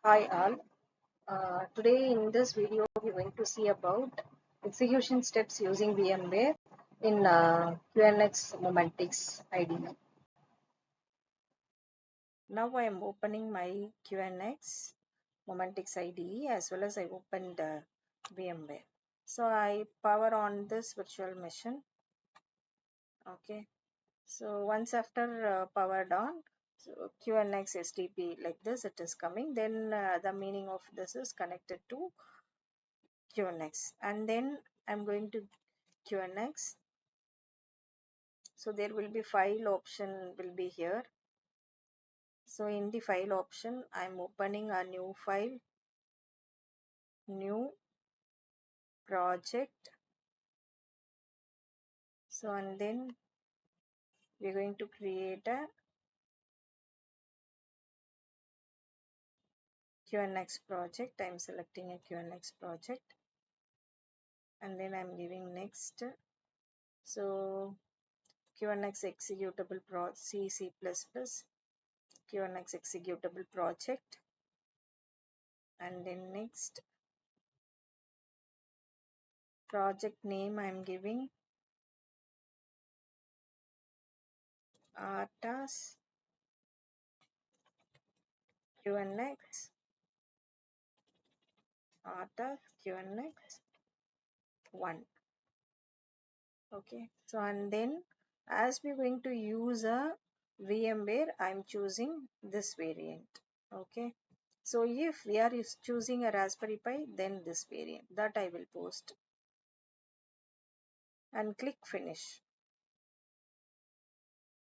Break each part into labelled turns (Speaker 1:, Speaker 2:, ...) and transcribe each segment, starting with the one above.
Speaker 1: Hi all. Today in this video we're going to see about execution steps using VMware in QNX momentics IDE. Now I am opening my QNX momentics IDE as well as I opened VMware. So I power on this virtual machine. Okay. So once after powered on, so QNX SDP like this it is coming. Then the meaning of this is connected to QNX, and then I'm going to QNX. So there will be file option will be here. So in the file option I'm opening a new file, new project. So and then we're going to create a QNX project. I'm selecting a QNX project and then I'm giving next. So QNX executable C++ QNX executable project, and then next project name I'm giving ARTAS QNX ARTAS QNX 1. Okay, so and then as we're going to use a VMware, I'm choosing this variant. Okay, so if we are choosing a Raspberry Pi, then this variant that I will post and click finish.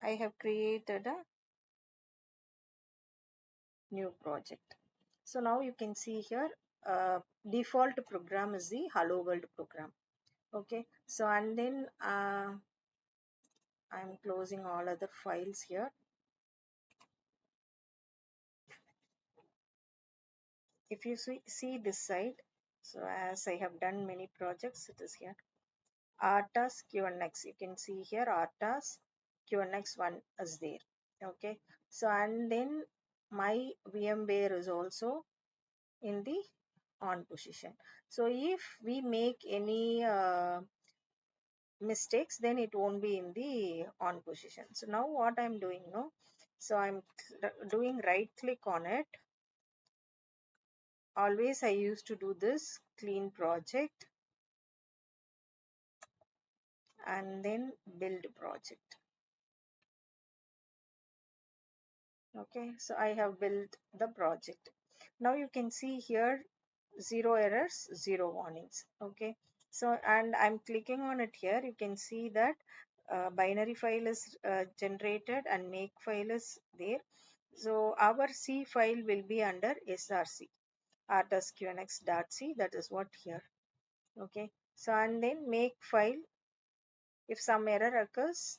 Speaker 1: I have created a new project. So now you can see here default program is the Hello World program. Okay, so and then I'm closing all other files here. If you see this side, so as I have done many projects, it is here ARTAS QNX. You can see here ARTAS QNX 1 is there. Okay, so and then my VMware is also in the on position. So if we make any mistakes, then it won't be in the on position. So now what I'm doing now, so I'm doing right click on it. Always I used to do this clean project and then build project. Okay, so I have built the project. Now you can see here 0 errors, 0 warnings. Okay, so and I'm clicking on it here. You can see that binary file is generated and make file is there. So our C file will be under src artasqnx.c. that is what here. Okay, so and then make file, if some error occurs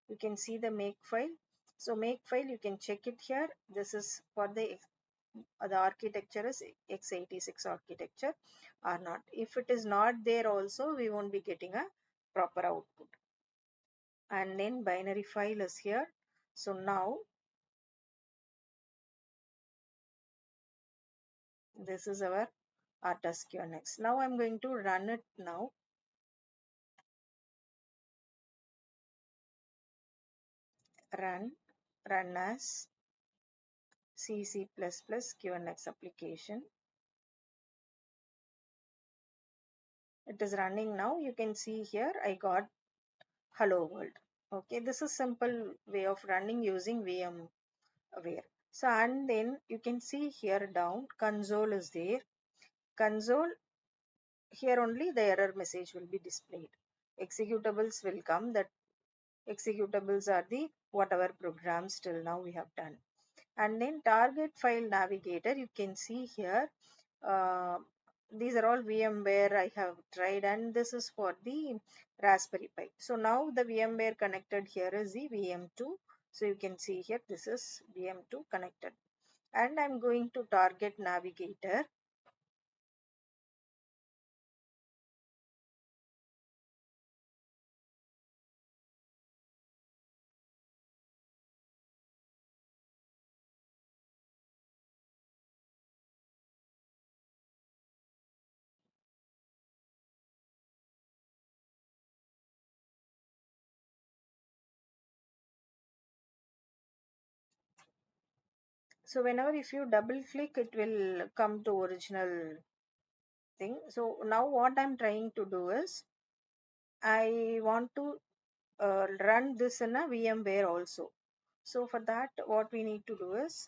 Speaker 1: you can see the make file. So make file you can check it here. This is for the architecture is x86 architecture or not. If it is not there also, we won't be getting a proper output. And then binary file is here. So now this is our ARTAS QNX. Now I'm going to run it now. Run as C++ QNX application. It is running now. You can see here I got Hello World. Okay, this is simple way of running using VMware. So and then you can see here down console is there. Console, here only the error message will be displayed. Executables will come. That executables are the whatever programs till now we have done. And then target file navigator, you can see here uh, these are all VMware I have tried, and this is for the Raspberry Pi. So now the VMware connected here is the VM2. So you can see here this is VM2 connected, and I'm going to target navigator. So whenever if you double click, it will come to original thing. So now what I'm trying to do is I want to run this in a VMware also. So for that, what we need to do is,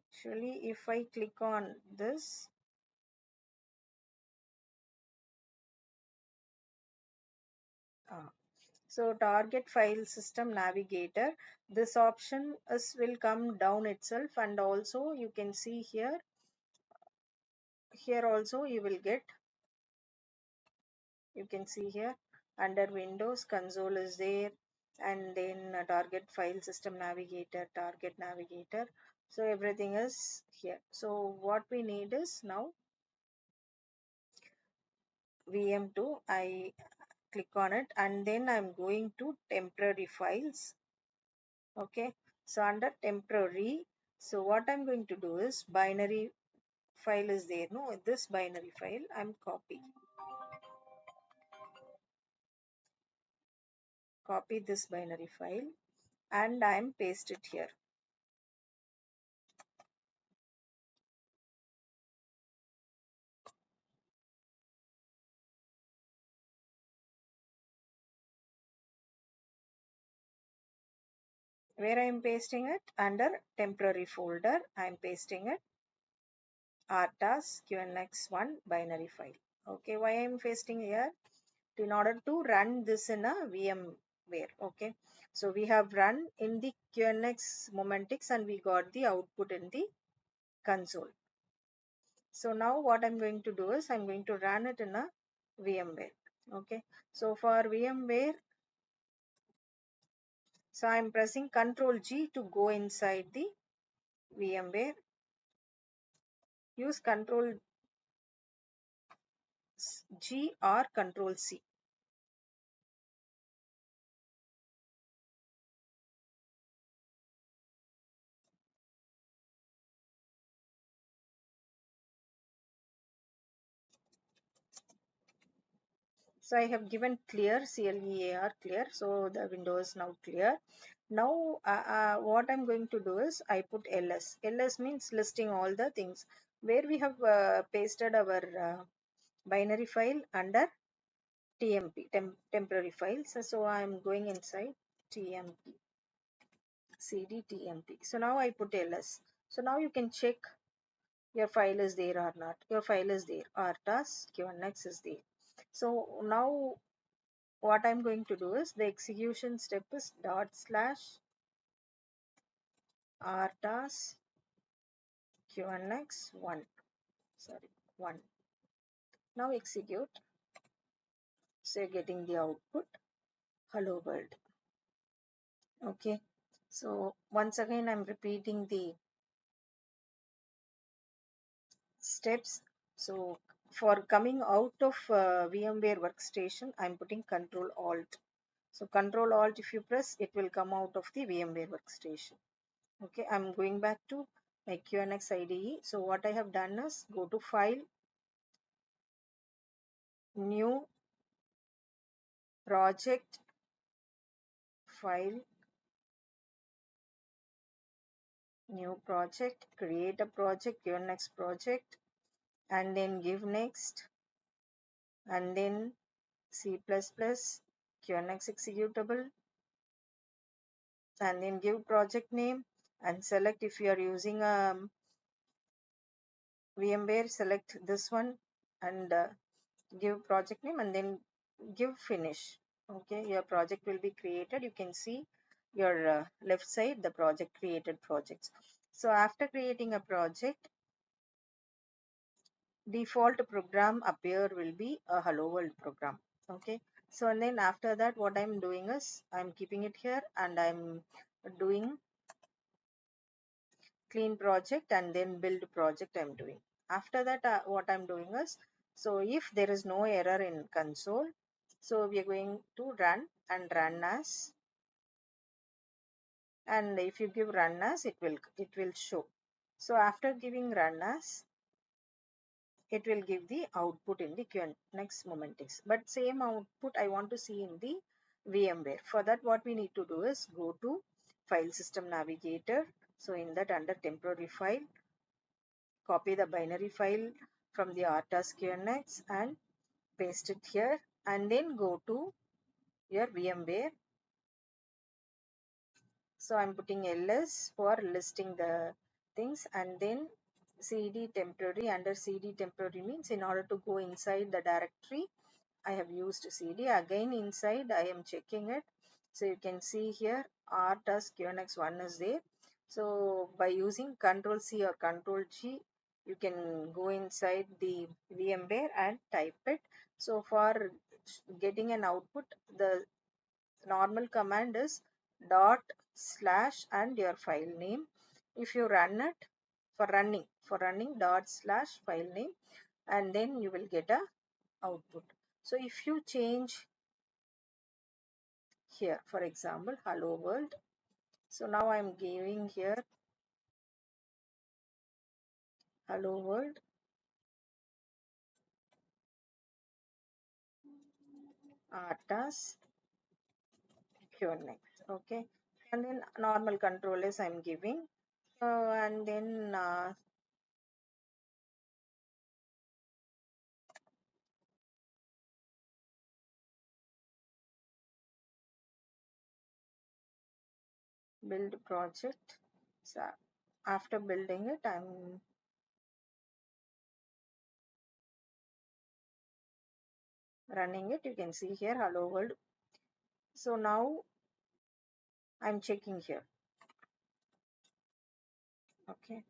Speaker 1: actually, if I click on this, uh, so target file system navigator, this option is will come down itself, and also you can see here, here also you will get, you can see here under Windows console is there, and then target file system navigator, target navigator. So everything is here. So what we need is now VM2. I click on it, and then I'm going to temporary files. Okay, so under temporary, so what I'm going to do is binary file is there. No, this binary file I'm copy this binary file, and I'm paste it here. Where I am pasting it, under temporary folder, I am pasting it rtas QNX1 binary file. Okay, why I am pasting here? In order to run this in a VMware. Okay, so we have run in the QNX momentics, and we got the output in the console. So now what I'm going to do is I'm going to run it in a VMware. Okay, so for VMware, so I'm pressing Ctrl G to go inside the VMware. Use Ctrl G or Ctrl C. So I have given clear, CLEAR, clear. So the window is now clear. Now what I'm going to do is I put ls. Ls means listing all the things where we have pasted our binary file under TMP, temporary files. So I'm going inside TMP, CD TMP. So now I put ls. So now you can check your file is there or not. Your file is there. RTAS QNX is there. So now what I'm going to do is the execution step is /rtas QNX1. Sorry, 1. Now execute. So you're getting the output hello world. Okay. So once again I'm repeating the steps. So for coming out of VMware workstation, I'm putting Control Alt. So Control Alt, if you press, it will come out of the VMware workstation. Okay, I'm going back to my QNX IDE. So what I have done is go to File, New, Project, File, New Project, create a project, QNX project, and then give Next, and then C++, QNX executable, and then give project name, and select if you are using a VMware, select this one, and give project name, and then give finish. Okay, your project will be created. You can see your left side the project created projects. So after creating a project, default program appear will be a hello world program. Okay, so and then after that what I'm doing is I'm keeping it here, and I'm doing clean project and then build project I'm doing. After that what I'm doing is, so if there is no error in console, so we are going to run and run as, and if you give run as, it will show. So after giving run as, it will give the output in the QNX momentics, but same output I want to see in the VMware. For that what we need to do is go to file system navigator. So in that, under temporary file, copy the binary file from the RTAS QNX and paste it here, and then go to your VMware. So I'm putting ls for listing the things, and then cd temporary. Under cd temporary means in order to go inside the directory, I have used cd. Again inside I am checking it. So you can see here RTAS QNX1 is there. So by using Control C or Control G, you can go inside the VMware and type it. So for getting an output, the normal command is dot slash and your file name. If you run it, for running dot slash file name, and then you will get a output. So if you change here, for example, hello world. So now I'm giving here hello world RTAS QNX. Okay, and then normal controllers I'm giving. And then build project. So after building it, I'm running it. You can see here hello world. So now I'm checking here. Okay,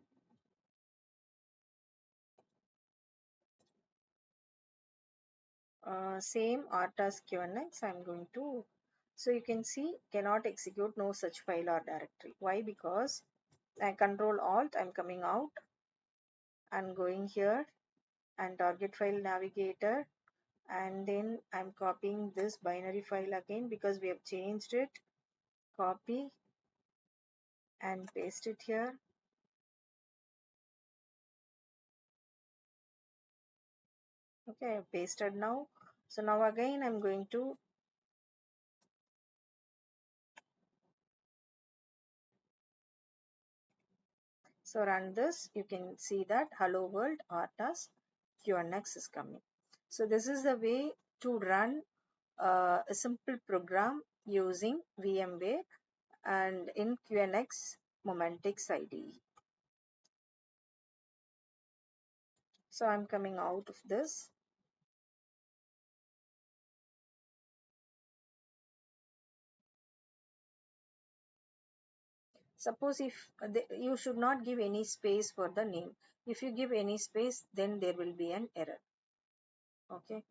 Speaker 1: same RTAS QNX I'm going to. So you can see cannot execute no such file or directory. Why? Because I control alt, I'm coming out and going here and target file navigator, and then I'm copying this binary file again because we have changed it. Copy and paste it here. Okay, I have pasted now. So now again I'm going to run this. You can see that hello world RTAS QNX is coming. So this is the way to run a simple program using VMware and in QNX momentics IDE. So I'm coming out of this. Suppose if you should not give any space for the name. If you give any space, then there will be an error. Okay.